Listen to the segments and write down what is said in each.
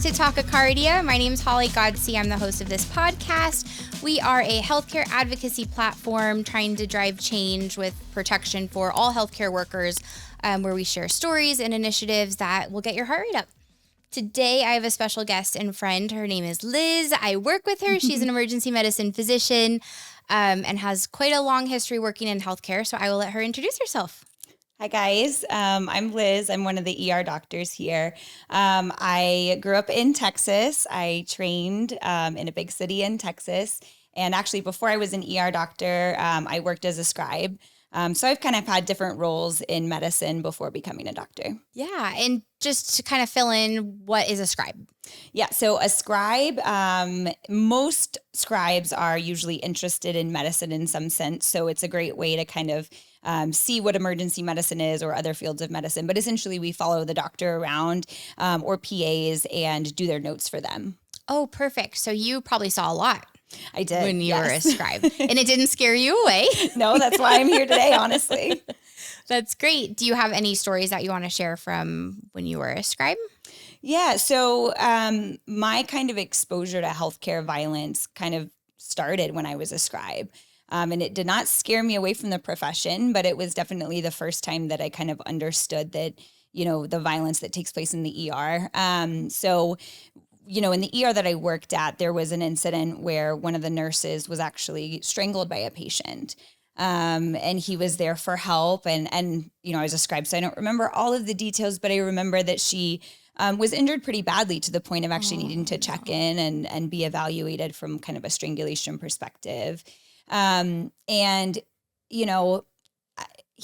to Takakardia. My name is Holly Godsey. I'm the host of this podcast. We are a healthcare advocacy platform trying to drive change with protection for all healthcare workers, where we share stories and initiatives that will get your heart rate up. Today, I have a special guest and friend. Her name is Liz. I work with her. She's an emergency medicine physician and has quite a long history working in healthcare, so I will let her introduce herself. Hi, guys. I'm Liz. I'm one of the ER doctors here. I grew up in Texas. I trained in a big city in Texas. And actually, before I was an ER doctor, I worked as a scribe. So I've kind of had different roles in medicine before becoming a doctor. Yeah, and just to kind of fill in, what is a scribe? Yeah, so a scribe, most scribes are usually interested in medicine in some sense. So it's a great way to kind of see what emergency medicine is or other fields of medicine. But essentially, we follow the doctor around or PAs and do their notes for them. Oh, perfect. So you probably saw a lot. I did. When you were a scribe. And it didn't scare you away. No, that's why I'm here today, honestly. That's great. Do you have any stories that you want to share from when you were a scribe? Yeah. So my kind of exposure to healthcare violence kind of started when I was a scribe. And it did not scare me away from the profession, but it was definitely the first time that I kind of understood that, you know, the violence that takes place in the ER. You know, in the ER that I worked at, there was an incident where one of the nurses was actually strangled by a patient. And he was there for help. And, you know, I was a scribe, so I don't remember all of the details, but I remember that she was injured pretty badly to the point of actually needing to check in and be evaluated from kind of a strangulation perspective. And, you know,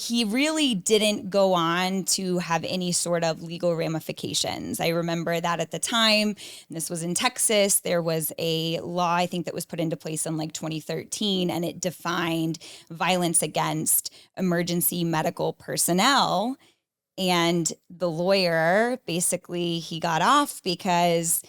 he really didn't go on to have any sort of legal ramifications. I remember that at the time, and this was in Texas, there was a law, I think, that was put into place in like 2013, and it defined violence against emergency medical personnel. And the lawyer, basically, he got off because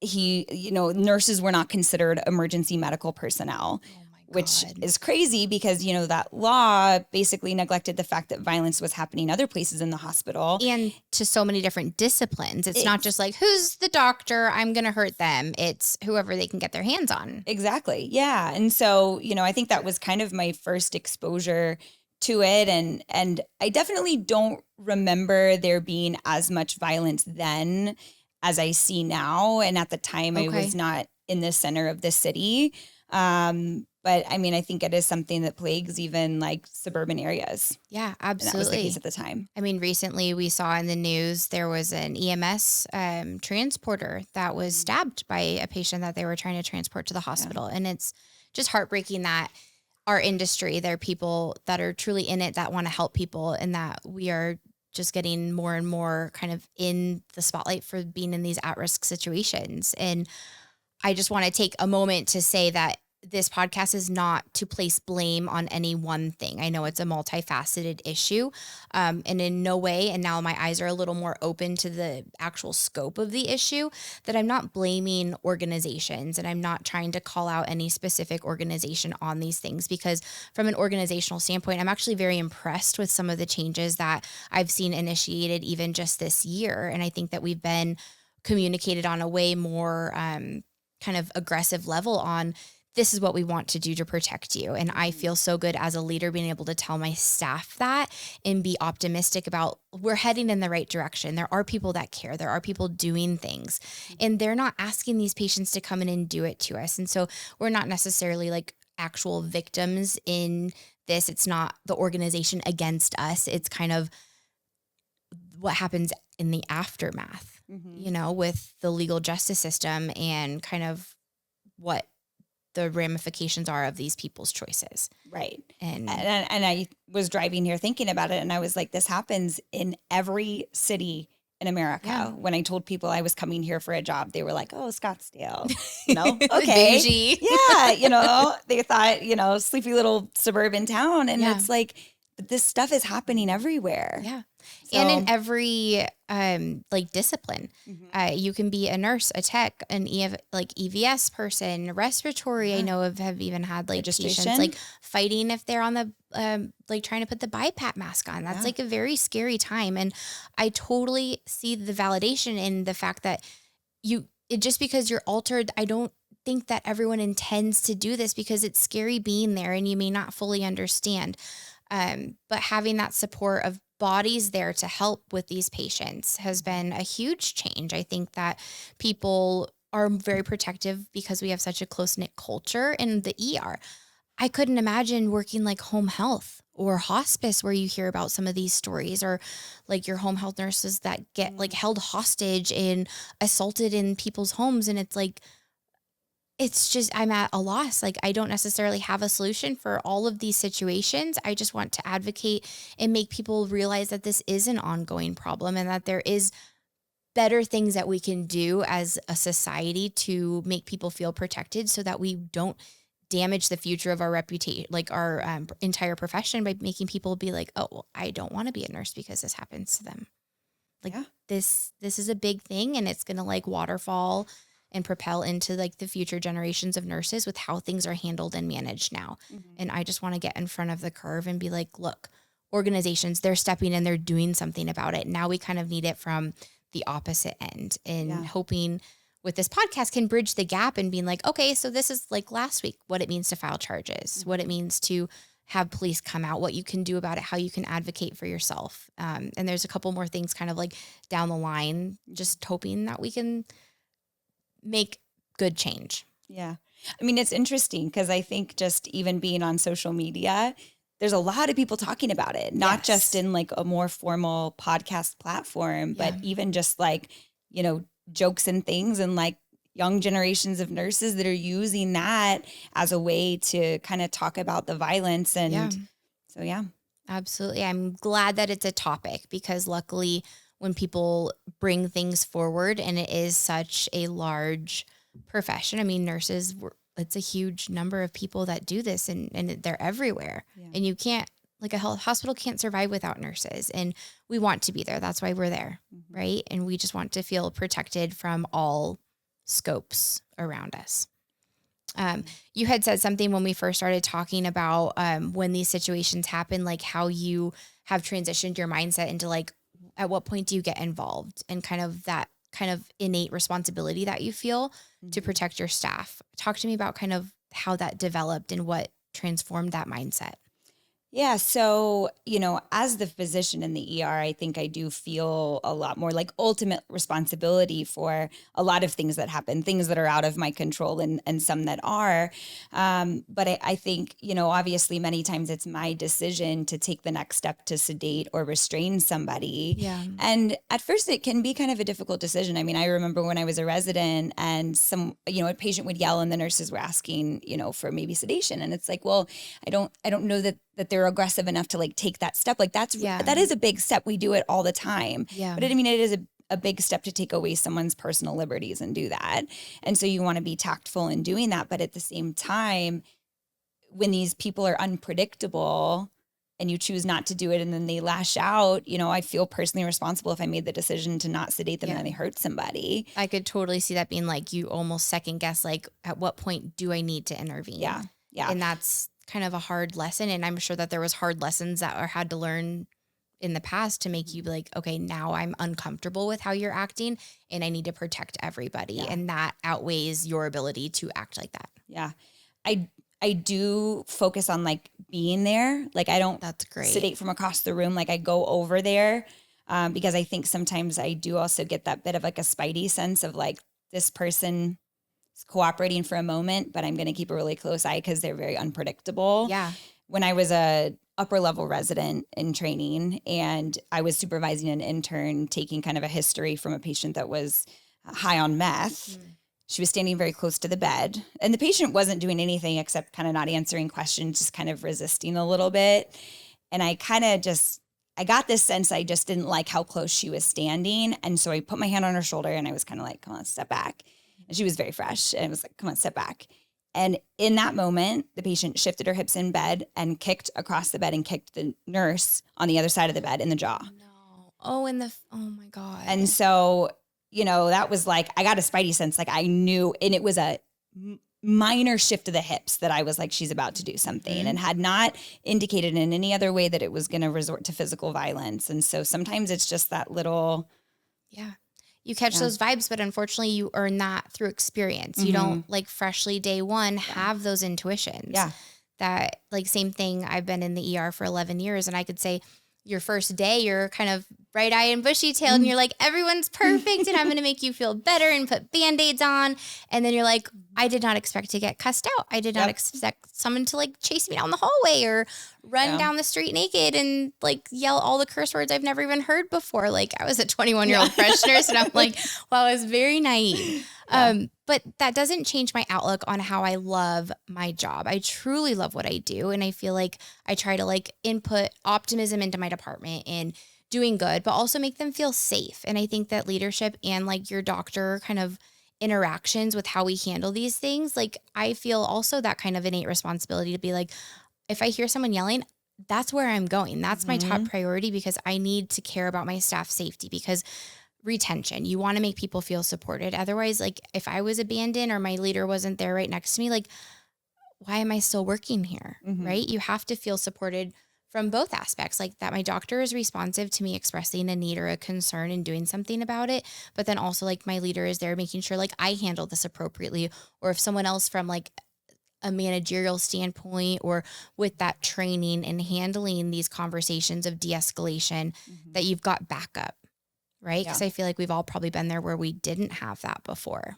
nurses were not considered emergency medical personnel. Which is crazy because, you know, that law basically neglected the fact that violence was happening other places in the hospital. And to so many different disciplines. It's not just like, who's the doctor? I'm going to hurt them. It's whoever they can get their hands on. Exactly. Yeah. And so, you know, I think that was kind of my first exposure to it. And I definitely don't remember there being as much violence then as I see now. And at the time, I was not in the center of the city. But I mean, I think it is something that plagues even like suburban areas. Yeah, absolutely. And that was the case at the time. I mean, recently we saw in the news, there was an EMS transporter that was stabbed by a patient that they were trying to transport to the hospital. Yeah. And it's just heartbreaking that our industry, there are people that are truly in it that want to help people, and that we are just getting more and more kind of in the spotlight for being in these at-risk situations. And I just want to take a moment to say that this podcast is not to place blame on any one thing. I know it's a multifaceted issue, and in no way, and now my eyes are a little more open to the actual scope of the issue, that I'm not blaming organizations, and I'm not trying to call out any specific organization on these things, because from an organizational standpoint, I'm actually very impressed with some of the changes that I've seen initiated even just this year. And I think that we've been communicated on a way more kind of aggressive level on, this is what we want to do to protect you. And I feel so good as a leader being able to tell my staff that and be optimistic about, we're heading in the right direction. There are people that care. There are people doing things, and they're not asking these patients to come in and do it to us. And so we're not necessarily like actual victims in this. It's not the organization against us. It's kind of what happens in the aftermath, you know, with the legal justice system and kind of what the ramifications are of these people's choices. Right. And I was driving here thinking about it, and I was like, this happens in every city in America. Yeah. When I told people I was coming here for a job, they were like, oh, Scottsdale, you know, okay. Bougie. Yeah. You know, they thought, you know, sleepy little suburban town. And it's like, but this stuff is happening everywhere. Yeah. So, and in every like discipline, you can be a nurse, a tech, an EVS person, respiratory. I know have even had like patients like fighting if they're on the like trying to put the BiPAP mask on. That's like a very scary time. And I totally see the validation in the fact that just because you're altered, I don't think that everyone intends to do this because it's scary being there and you may not fully understand. But having that support of bodies there to help with these patients has been a huge change. I think that people are very protective because we have such a close knit culture in the ER. I couldn't imagine working like home health or hospice where you hear about some of these stories, or like your home health nurses that get like held hostage and assaulted in people's homes. And it's like, it's just, I'm at a loss. Like, I don't necessarily have a solution for all of these situations. I just want to advocate and make people realize that this is an ongoing problem and that there is better things that we can do as a society to make people feel protected so that we don't damage the future of our reputation, like our entire profession, by making people be like, oh, well, I don't want to be a nurse because this happens to them. Like this is a big thing, and it's going to like waterfall and propel into like the future generations of nurses with how things are handled and managed now. And I just want to get in front of the curve and be like, look, organizations, they're stepping in, they're doing something about it. Now we kind of need it from the opposite end, and hoping with this podcast can bridge the gap and being like, okay, so this is like last week, what it means to file charges, what it means to have police come out, what you can do about it, how you can advocate for yourself. And there's a couple more things kind of like down the line, just hoping that we can make good change. Yeah. I mean, it's interesting because I think just even being on social media, there's a lot of people talking about it, not just in like a more formal podcast platform, but even just like, you know, jokes and things, and like young generations of nurses that are using that as a way to kind of talk about the violence. And so, Absolutely. I'm glad that it's a topic, because luckily when people bring things forward, and it is such a large profession. I mean, nurses, it's a huge number of people that do this, and they're everywhere. And you can't, like a hospital can't survive without nurses, and we want to be there. That's why we're there. Right. And we just want to feel protected from all scopes around us. You had said something when we first started talking about when these situations happen, like how you have transitioned your mindset into like, at what point do you get involved, and kind of that kind of innate responsibility that you feel to protect your staff. Talk to me about kind of how that developed and what transformed that mindset. Yeah. So, you know, as the physician in the ER, I think I do feel a lot more like ultimate responsibility for a lot of things that happen, things that are out of my control, and some that are. But I think, you know, obviously many times it's my decision to take the next step to sedate or restrain somebody. Yeah. And at first it can be kind of a difficult decision. I mean, I remember when I was a resident and a patient would yell and the nurses were asking, you know, for maybe sedation. And it's like, well, I don't know that they're aggressive enough to like take that step. Like that is a big step. We do it all the time. Yeah. But I mean, it is a big step to take away someone's personal liberties and do that. And so you want to be tactful in doing that. But at the same time, when these people are unpredictable and you choose not to do it and then they lash out, you know, I feel personally responsible if I made the decision to not sedate them and then they hurt somebody. I could totally see that being like, you almost second guess, like, at what point do I need to intervene? Yeah. Yeah. And that's kind of a hard lesson. And I'm sure that there was hard lessons that I had to learn in the past to make you be like, okay, now I'm uncomfortable with how you're acting and I need to protect everybody. Yeah. And that outweighs your ability to act like that. Yeah. I do focus on like being there. Like I don't That's great. sedate from across the room. Like I go over there because I think sometimes I do also get that bit of like a spidey sense of like, this person is cooperating for a moment, but I'm going to keep a really close eye because they're very unpredictable. Yeah. When I was a upper level resident in training and I was supervising an intern taking kind of a history from a patient that was high on meth, she was standing very close to the bed and the patient wasn't doing anything except kind of not answering questions, just kind of resisting a little bit. And I got this sense I just didn't like how close she was standing. And so I put my hand on her shoulder and I was kind of like, come on, step back. And she was very fresh. And I was like, come on, step back. And in that moment, the patient shifted her hips in bed and kicked across the bed and kicked the nurse on the other side of the bed in the jaw. No. Oh, oh my God. And so, you know, that was like, I got a spidey sense. Like I knew, and it was a minor shift of the hips that I was like, she's about to do something and had not indicated in any other way that it was going to resort to physical violence. And so sometimes it's just that little. Yeah. You catch Yeah. those vibes, but unfortunately you earn that through experience. You don't like freshly day one have those intuitions. Yeah. That like same thing. I've been in the ER for 11 years and I could say your first day, you're kind of bright eyed and bushy tailed and you're like, everyone's perfect and I'm going to make you feel better and put Band-Aids on. And then you're like, I did not expect to get cussed out. I did not expect someone to like chase me down the hallway or run down the street naked and like yell all the curse words I've never even heard before. Like I was a 21-year-old fresh nurse and I'm like, wow, I was very naive. But that doesn't change my outlook on how I love my job. I truly love what I do. And I feel like I try to like input optimism into my department and doing good, but also make them feel safe. And I think that leadership and like your doctor kind of interactions with how we handle these things, like I feel also that kind of innate responsibility to be like, if I hear someone yelling, that's where I'm going. That's my top priority because I need to care about my staff safety because retention, you want to make people feel supported. Otherwise, like if I was abandoned or my leader wasn't there right next to me, like why am I still working here? Right? You have to feel supported from both aspects, like that my doctor is responsive to me expressing a need or a concern and doing something about it. But then also like my leader is there making sure like I handle this appropriately. Or if someone else from like a managerial standpoint or with that training and handling these conversations of de-escalation, that you've got backup, right? Because I feel like we've all probably been there where we didn't have that before.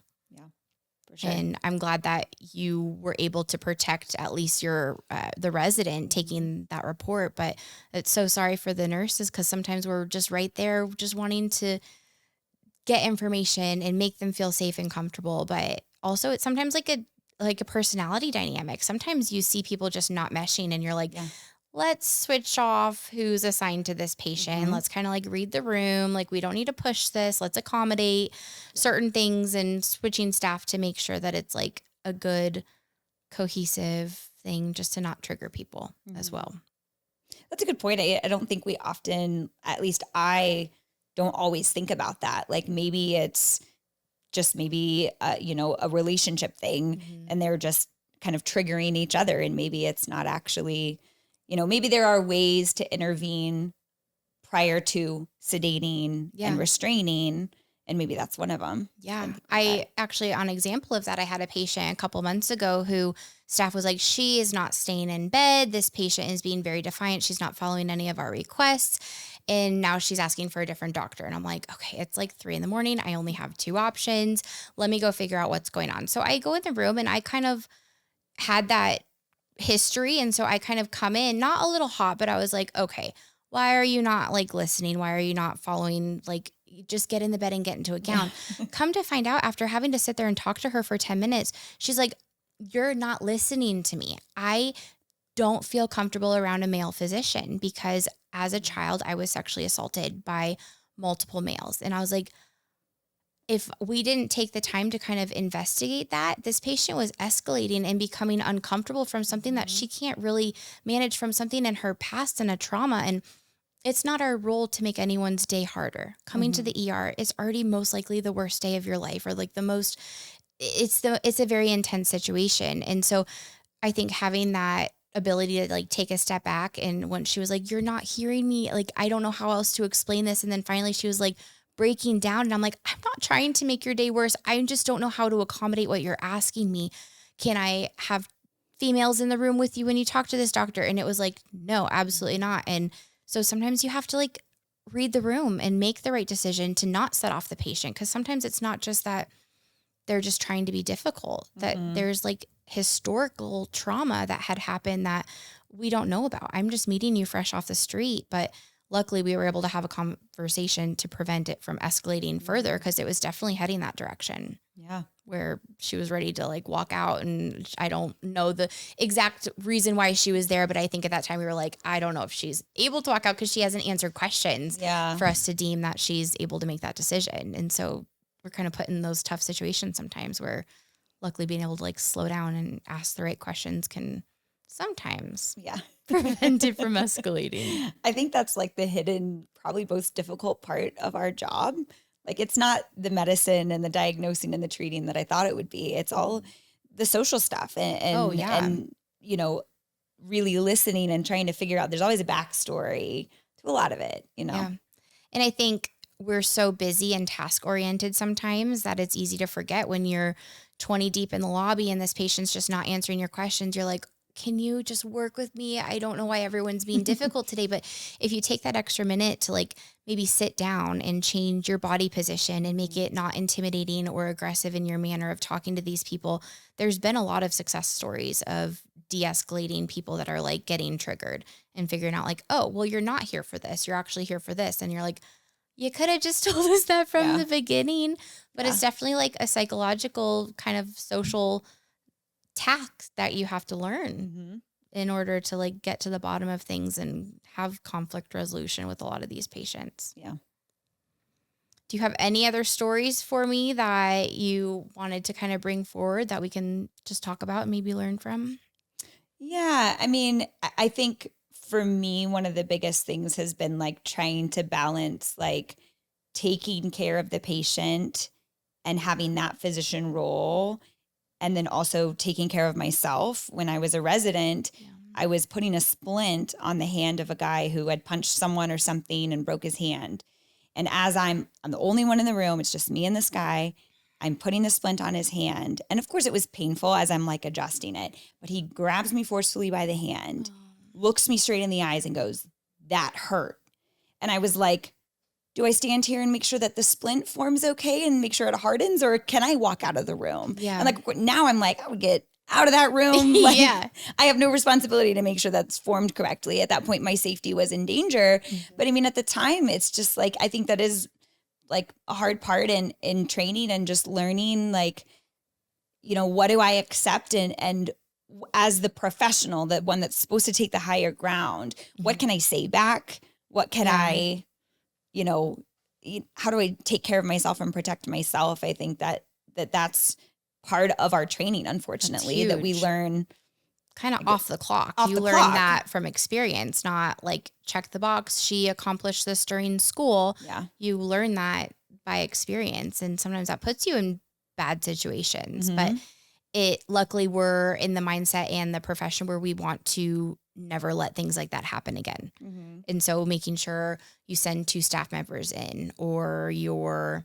Sure. And I'm glad that you were able to protect at least your the resident taking that report. But it's so sorry for the nurses because sometimes we're just right there just wanting to get information and make them feel safe and comfortable. But also it's sometimes like a personality dynamic. Sometimes you see people just not meshing and you're like, let's switch off who's assigned to this patient. Let's kind of like read the room. Like we don't need to push this. Let's accommodate certain things and switching staff to make sure that it's like a good cohesive thing just to not trigger people as well. That's a good point. I don't think we often, at least I don't always think about that. Like maybe it's just maybe, a relationship thing and they're just kind of triggering each other. And maybe it's not actually, maybe there are ways to intervene prior to sedating and restraining. And maybe that's one of them. Yeah. I actually, on example of that, I had a patient a couple months ago who staff was like, she is not staying in bed. This patient is being very defiant. She's not following any of our requests. And now she's asking for a different doctor. And I'm like, okay, it's like 3 a.m. I only have 2 options. Let me go figure out what's going on. So I go in the room and I kind of had that history. And so I kind of come in, not a little hot, but I was like, okay, why are you not like listening? Why are you not following? Like, just get in the bed and get into a gown. Come to find out after having to sit there and talk to her for 10 minutes, she's like, you're not listening to me. I don't feel comfortable around a male physician because as a child, I was sexually assaulted by multiple males. And I was like, if we didn't take the time to kind of investigate that, this patient was escalating and becoming uncomfortable from something that she can't really manage from something in her past and a trauma. And it's not our role to make anyone's day harder. Coming to the ER is already most likely the worst day of your life or like it's a very intense situation. And so I think having that ability to like take a step back, and when she was like, you're not hearing me, like, I don't know how else to explain this. And then finally she was like breaking down and I'm like, I'm not trying to make your day worse. I just don't know how to accommodate what you're asking me. Can I have females in the room with you when you talk to this doctor? And it was like, no, absolutely not. And so sometimes you have to like read the room and make the right decision to not set off the patient. Cause sometimes it's not just that they're just trying to be difficult, that there's like historical trauma that had happened that we don't know about. I'm just meeting you fresh off the street, but luckily we were able to have a conversation to prevent it from escalating further. Cause it was definitely heading that direction. Yeah. Where she was ready to like walk out, and I don't know the exact reason why she was there, but I think at that time we were like, I don't know if she's able to walk out because she hasn't answered questions for us to deem that she's able to make that decision. And so we're kind of put in those tough situations sometimes where luckily being able to like slow down and ask the right questions can sometimes prevent it from escalating. I think that's like the hidden, probably most difficult part of our job. Like it's not the medicine and the diagnosing and the treating that I thought it would be. It's all the social stuff and really listening and trying to figure out, there's always a backstory to a lot of it, Yeah. And I think we're so busy and task oriented sometimes that it's easy to forget when you're 20 deep in the lobby and this patient's just not answering your questions. You're like, can you just work with me? I don't know why everyone's being difficult today. But if you take that extra minute to like maybe sit down and change your body position and make it not intimidating or aggressive in your manner of talking to these people, there's been a lot of success stories of de-escalating people that are like getting triggered and figuring out like, oh, well, you're not here for this. You're actually here for this. And you're like, you could have just told us that from the beginning. But it's definitely like a psychological kind of social tack that you have to learn in order to like get to the bottom of things and have conflict resolution with a lot of these patients. Yeah. Do you have any other stories for me that you wanted to kind of bring forward that we can just talk about and maybe learn from? Yeah. I mean, I think for me, one of the biggest things has been like trying to balance like taking care of the patient and having that physician role, and then also taking care of myself. When I was a resident, I was putting a splint on the hand of a guy who had punched someone or something and broke his hand. And as I'm the only one in the room, it's just me and this guy. I'm putting the splint on his hand. And of course it was painful as I'm like adjusting it, but he grabs me forcefully by the hand, looks me straight in the eyes and goes, "That hurt." And I was like, do I stand here and make sure that the splint forms okay and make sure it hardens, or can I walk out of the room? Yeah. And like now I'm like, I would get out of that room. Like, I have no responsibility to make sure that's formed correctly. At that point, my safety was in danger. But I mean, at the time, it's just like, I think that is like a hard part in training and just learning, like, you know, what do I accept? And as the professional, the one that's supposed to take the higher ground, what can I say back? What can I, you know, how do I take care of myself and protect myself? I think that's part of our training, unfortunately, that we learn kind of off the clock. You learn that from experience, not like check the box. She accomplished this during school. Yeah. You learn that by experience. And sometimes that puts you in bad situations, but luckily we're in the mindset and the profession where we want to never let things like that happen again. And so making sure you send 2 staff members in, or you're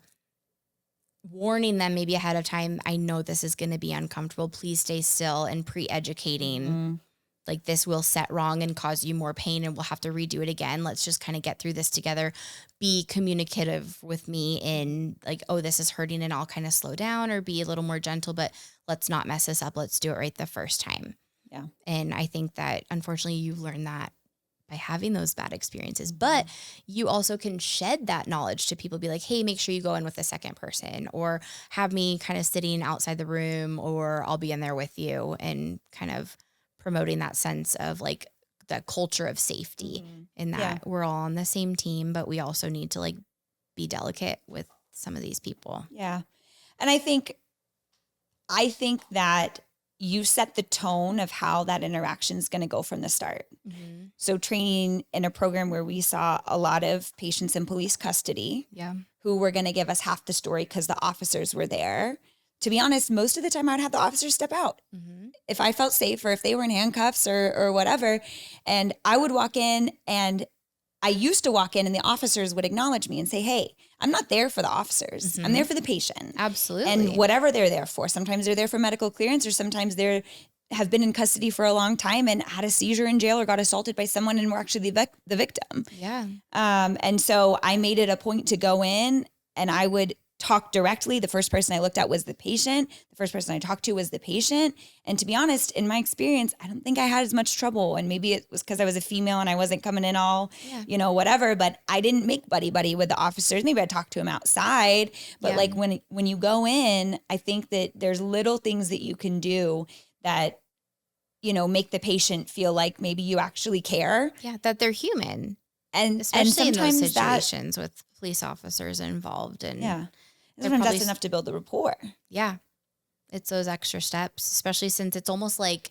warning them maybe ahead of time, I know this is going to be uncomfortable. Please stay still, and pre-educating like this will set wrong and cause you more pain and we'll have to redo it again. Let's just kind of get through this together. Be communicative with me in like, oh, this is hurting, and I'll kind of slow down or be a little more gentle, but let's not mess this up. Let's do it right the first time. Yeah. And I think that unfortunately you learn that by having those bad experiences, but you also can shed that knowledge to people, be like, hey, make sure you go in with a second person, or have me kind of sitting outside the room, or I'll be in there with you, and kind of promoting that sense of like the culture of safety in that we're all on the same team, but we also need to like be delicate with some of these people. Yeah. And I think that you set the tone of how that interaction is going to go from the start. So training in a program where we saw a lot of patients in police custody who were going to give us half the story because the officers were there. To be honest, most of the time I'd have the officers step out if I felt safe, or if they were in handcuffs or whatever. And I would walk in, and I used to walk in and the officers would acknowledge me and say, hey, I'm not there for the officers. I'm there for the patient. Absolutely. And whatever they're there for. Sometimes they're there for medical clearance, or sometimes they have been in custody for a long time and had a seizure in jail or got assaulted by someone and were actually the victim. Yeah. And so I made it a point to go in, and I would talk directly. The first person I looked at was the patient. The first person I talked to was the patient. And to be honest, in my experience, I don't think I had as much trouble. And maybe it was because I was a female and I wasn't coming in all, you know, whatever, but I didn't make buddy with the officers. Maybe I talked to them outside, but like when you go in, I think that there's little things that you can do that, you know, make the patient feel like maybe you actually care. Yeah. That they're human. And especially and in those situations with police officers involved. And sometimes that's enough to build the rapport. Yeah. It's those extra steps, especially since it's almost like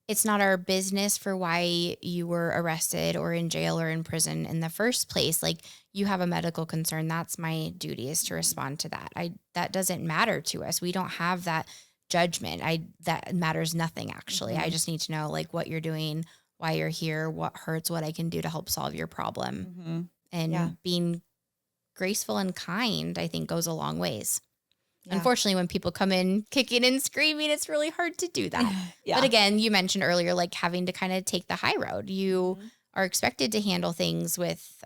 it's not our business for why you were arrested or in jail or in prison in the first place. Like, you have a medical concern. That's my duty, is to respond to that. That doesn't matter to us. We don't have that judgment. That matters nothing, actually. I just need to know like what you're doing, why you're here, what hurts, what I can do to help solve your problem. And being graceful and kind, I think goes a long ways. Yeah. Unfortunately, when people come in kicking and screaming, it's really hard to do that. Yeah. But again, you mentioned earlier, like having to kind of take the high road. You are expected to handle things with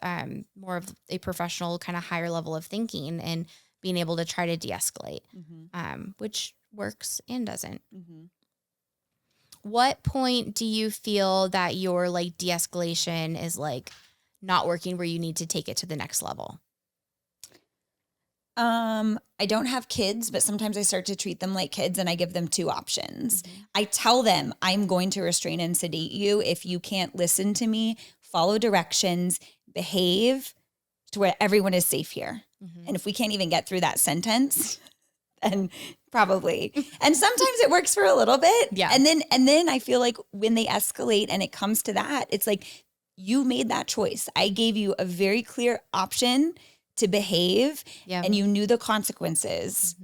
more of a professional kind of higher level of thinking and being able to try to de-escalate, which works and doesn't. What point do you feel that your like de-escalation is like not working where you need to take it to the next level? I don't have kids, but sometimes I start to treat them like kids and I give them two options. I tell them I'm going to restrain and sedate you. If you can't listen to me, follow directions, behave to where everyone is safe here. And if we can't even get through that sentence, then probably. And sometimes it works for a little bit. Yeah. And then I feel like when they escalate and it comes to that, it's like you made that choice. I gave you a very clear option to behave and you knew the consequences.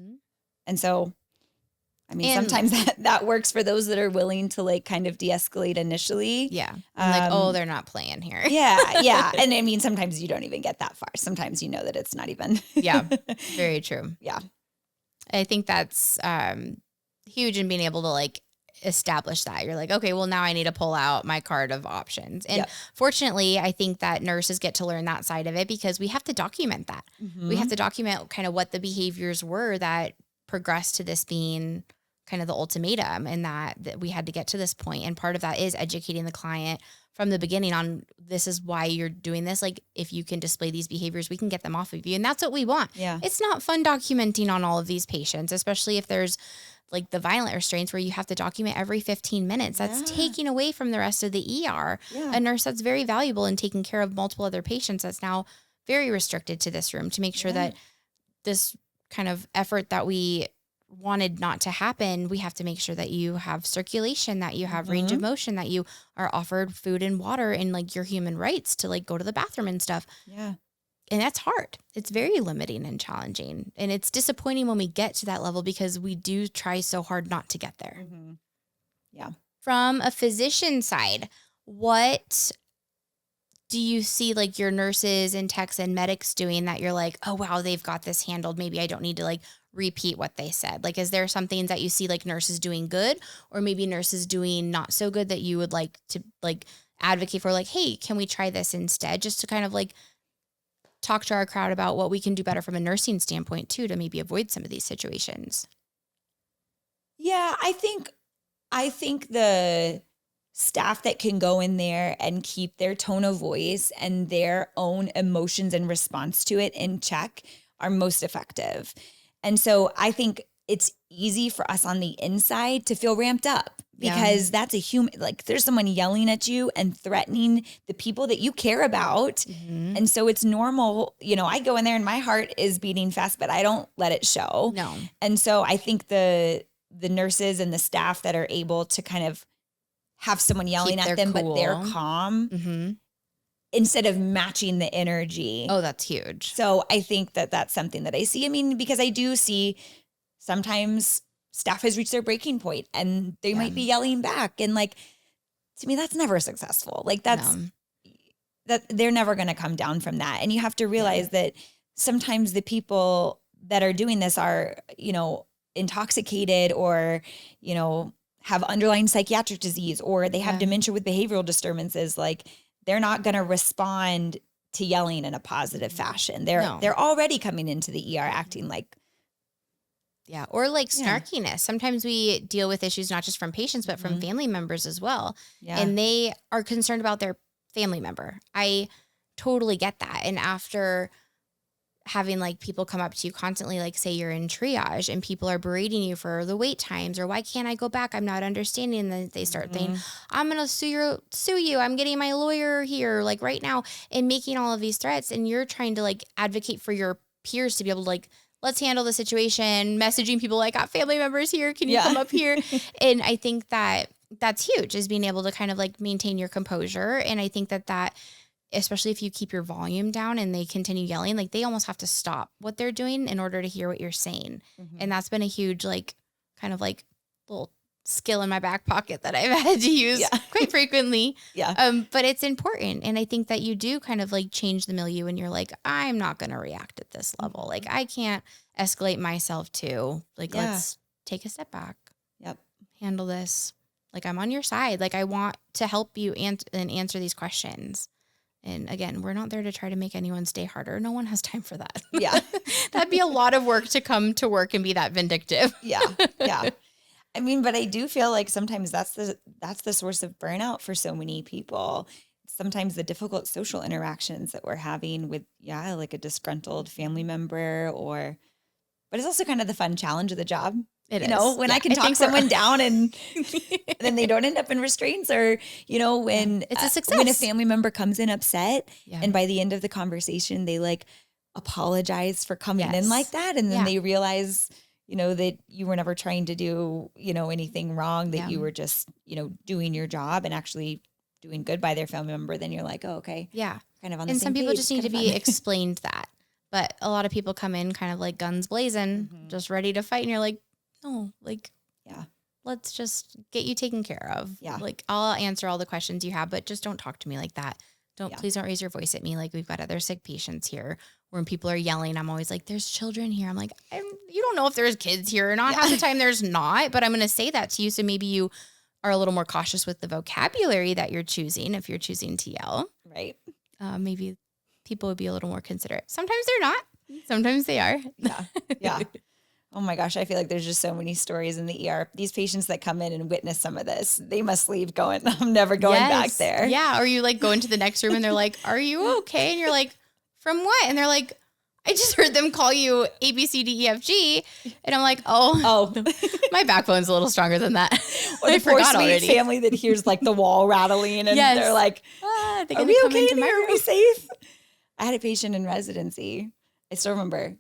And so, I mean, sometimes that works for those that are willing to like kind of de-escalate initially. Yeah. Like, oh, they're not playing here. Yeah. And I mean, sometimes you don't even get that far. Sometimes you know that it's not even. Yeah. Very true. Yeah. I think that's huge in being able to like establish that. You're like, okay, well now I need to pull out my card of options. And fortunately, I think that nurses get to learn that side of it because we have to document that. We have to document kind of what the behaviors were that progressed to this being kind of the ultimatum and that we had to get to this point. And part of that is educating the client from the beginning on this is why you're doing this. Like if you can display these behaviors, we can get them off of you. And that's what we want. Yeah. It's not fun documenting on all of these patients, especially if there's like the violent restraints where you have to document every 15 minutes. That's taking away from the rest of the ER. Yeah. A nurse that's very valuable in taking care of multiple other patients that's now very restricted to this room to make sure that this kind of effort that we wanted not to happen, we have to make sure that you have circulation, that you have range of motion, that you are offered food and water and like your human rights to like go to the bathroom and stuff. Yeah. And that's hard. It's very limiting and challenging. And it's disappointing when we get to that level because we do try so hard not to get there. Yeah. From a physician side, what do you see like your nurses and techs and medics doing that you're like, oh, wow, they've got this handled. Maybe I don't need to like repeat what they said. Like, is there something that you see like nurses doing good or maybe nurses doing not so good that you would like to like advocate for like, hey, can we try this instead? Just to kind of like talk to our crowd about what we can do better from a nursing standpoint too, to maybe avoid some of these situations. Yeah, I think the staff that can go in there and keep their tone of voice and their own emotions and response to it in check are most effective. And so I think it's easy for us on the inside to feel ramped up because that's a human, like there's someone yelling at you and threatening the people that you care about. And so it's normal. You know, I go in there and my heart is beating fast, but I don't let it show. No. And so I think the nurses and the staff that are able to kind of have someone yelling at them, but they're calm instead of matching the energy. Oh, that's huge. So I think that that's something that I see. I mean, because I do see sometimes staff has reached their breaking point and they might be yelling back. And like, to me, that's never successful. Like that they're never going to come down from that. And you have to realize that sometimes the people that are doing this are, you know, intoxicated or, you know, have underlying psychiatric disease or they have dementia with behavioral disturbances. Like they're not going to respond to yelling in a positive fashion. They're already coming into the ER acting like. Yeah. Or like snarkiness. Sometimes we deal with issues, not just from patients, but from family members as well. Yeah. And they are concerned about their family member. I totally get that. And after having like people come up to you constantly, like say you're in triage and people are berating you for the wait times or why can't I go back? I'm not understanding. And then they start saying, I'm going to sue you. I'm getting my lawyer here like right now and making all of these threats. And you're trying to like advocate for your peers to be able to like, let's handle the situation, messaging people like, got family members here. Can you come up here? And I think that that's huge is being able to kind of like maintain your composure. And I think that especially if you keep your volume down and they continue yelling, like they almost have to stop what they're doing in order to hear what you're saying. And that's been a huge, like, kind of like little skill in my back pocket that I've had to use quite frequently. But it's important. And I think that you do kind of like change the milieu and you're like, I'm not going to react at this level. Like I can't escalate myself to like, let's take a step back. Handle this. Like I'm on your side. Like I want to help you and answer these questions. And again, we're not there to try to make anyone stay harder. No one has time for that. That'd be a lot of work to come to work and be that vindictive. I mean, but I do feel like sometimes that's the source of burnout for so many people. Sometimes the difficult social interactions that we're having with, like a disgruntled family member but it's also kind of the fun challenge of the job. It is. When I can talk someone down and then they don't end up in restraints or, when it's a success. When a family member comes in upset and by the end of the conversation, they like apologize for coming in like that. And then they realize, that you were never trying to do, anything wrong, that you were just, doing your job and actually doing good by their family member. Then you're like, oh, okay. Kind of on the same page. And some people just need to be explained that. But a lot of people come in kind of like guns blazing, just ready to fight. And you're like, no, like, let's just get you taken care of. Like I'll answer all the questions you have, but just don't talk to me like that. Please don't raise your voice at me. Like we've got other sick patients here. When people are yelling, I'm always like, there's children here. I'm like, you don't know if there's kids here or not. Half the time there's not, but I'm going to say that to you. So maybe you are a little more cautious with the vocabulary that you're choosing. If you're choosing to yell, right. Maybe people would be a little more considerate. Sometimes they're not. Sometimes they are. Oh my gosh, I feel like there's just so many stories in the ER. These patients that come in and witness some of this, they must leave going, I'm never going back there. Yeah. Or you like go into the next room and they're like, are you okay? And you're like, from what? And they're like, I just heard them call you A, B, C, D, E, F, G. And I'm like, oh, my backbone's a little stronger than that. Or the poor sweet family that hears like the wall rattling and they're like, are we okay in here? Are we safe? I had a patient in residency. I still remember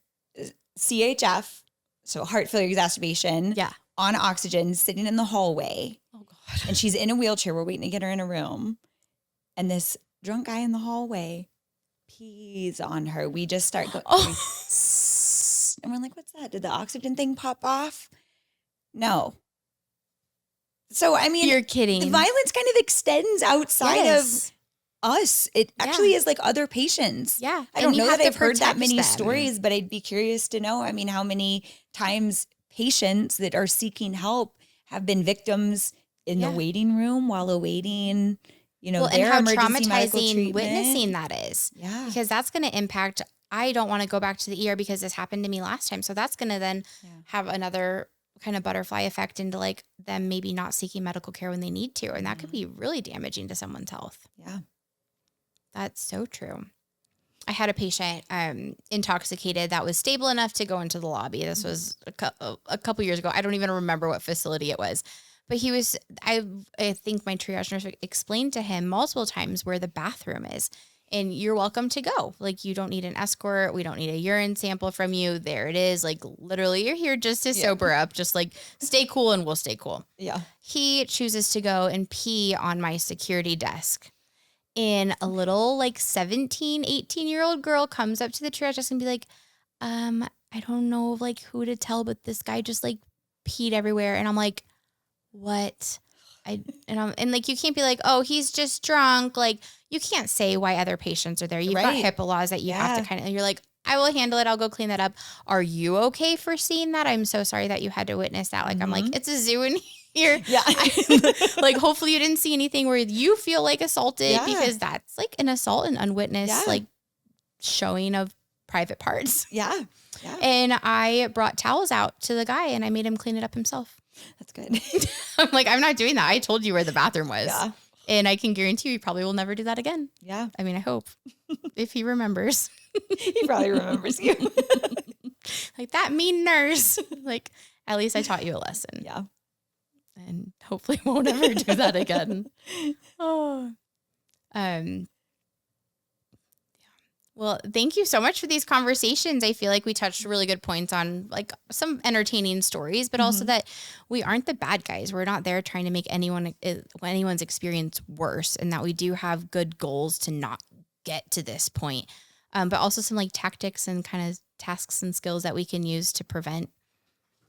CHF. So heart failure exacerbation, on oxygen, sitting in the hallway. Oh God! And she's in a wheelchair. We're waiting to get her in a room, and this drunk guy in the hallway pees on her. We just start going, and we're like, "What's that? Did the oxygen thing pop off?" No. So I mean, you're kidding. The violence kind of extends outside of us. It actually is like other patients. I don't know that I've heard that many stories, but I'd be curious to know, I mean, how many times patients that are seeking help have been victims in the waiting room while awaiting, their and how emergency medical treatment. Witnessing that is. Because that's going to impact, I don't want to go back to the ER because this happened to me last time. So that's going to then have another kind of butterfly effect into like them maybe not seeking medical care when they need to. And that could be really damaging to someone's health. That's so true. I had a patient intoxicated that was stable enough to go into the lobby. This was a couple years ago. I don't even remember what facility it was. But he was, I think my triage nurse explained to him multiple times where the bathroom is. And you're welcome to go. Like, you don't need an escort. We don't need a urine sample from you. There it is. Like, literally, you're here just to sober up. Just like, stay cool and we'll stay cool. He chooses to go and pee on my security desk. And a little like 17, 18-year-old girl comes up to the triage desk and be like, I don't know like who to tell, but this guy just like peed everywhere. And I'm like, what? And like, you can't be like, oh, he's just drunk. Like, you can't say why other patients are there. You've got HIPAA laws that you have to kind of, you're like, I will handle it. I'll go clean that up. Are you okay for seeing that? I'm so sorry that you had to witness that. Like, I'm like, it's a zoo in here. Like, hopefully you didn't see anything where you feel like assaulted because that's like an assault and unwitnessed, like showing of private parts. And I brought towels out to the guy and I made him clean it up himself. That's good. I'm like, I'm not doing that. I told you where the bathroom was. And I can guarantee you, he probably will never do that again. I mean, I hope. If he remembers. He probably remembers you. Like, that mean nurse. Like, at least I taught you a lesson. And hopefully won't ever do that again. Well, thank you so much for these conversations. I feel like we touched really good points on like some entertaining stories, but also that we aren't the bad guys. We're not there trying to make anyone's experience worse, and that we do have good goals to not get to this point. But also some like tactics and kind of tasks and skills that we can use to prevent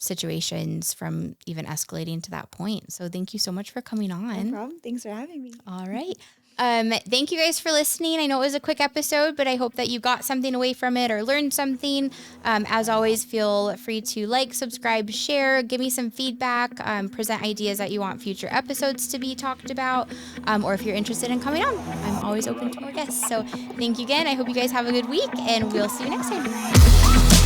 situations from even escalating to that point. So thank you so much for coming on. No problem. Thanks for having me. All right. Thank you guys for listening. I know it was a quick episode, but I hope that you got something away from it or learned something. As always, feel free to like, subscribe, share, give me some feedback, present ideas that you want future episodes to be talked about, or if you're interested in coming on, I'm always open to more guests. So thank you again. I hope you guys have a good week, and we'll see you next time.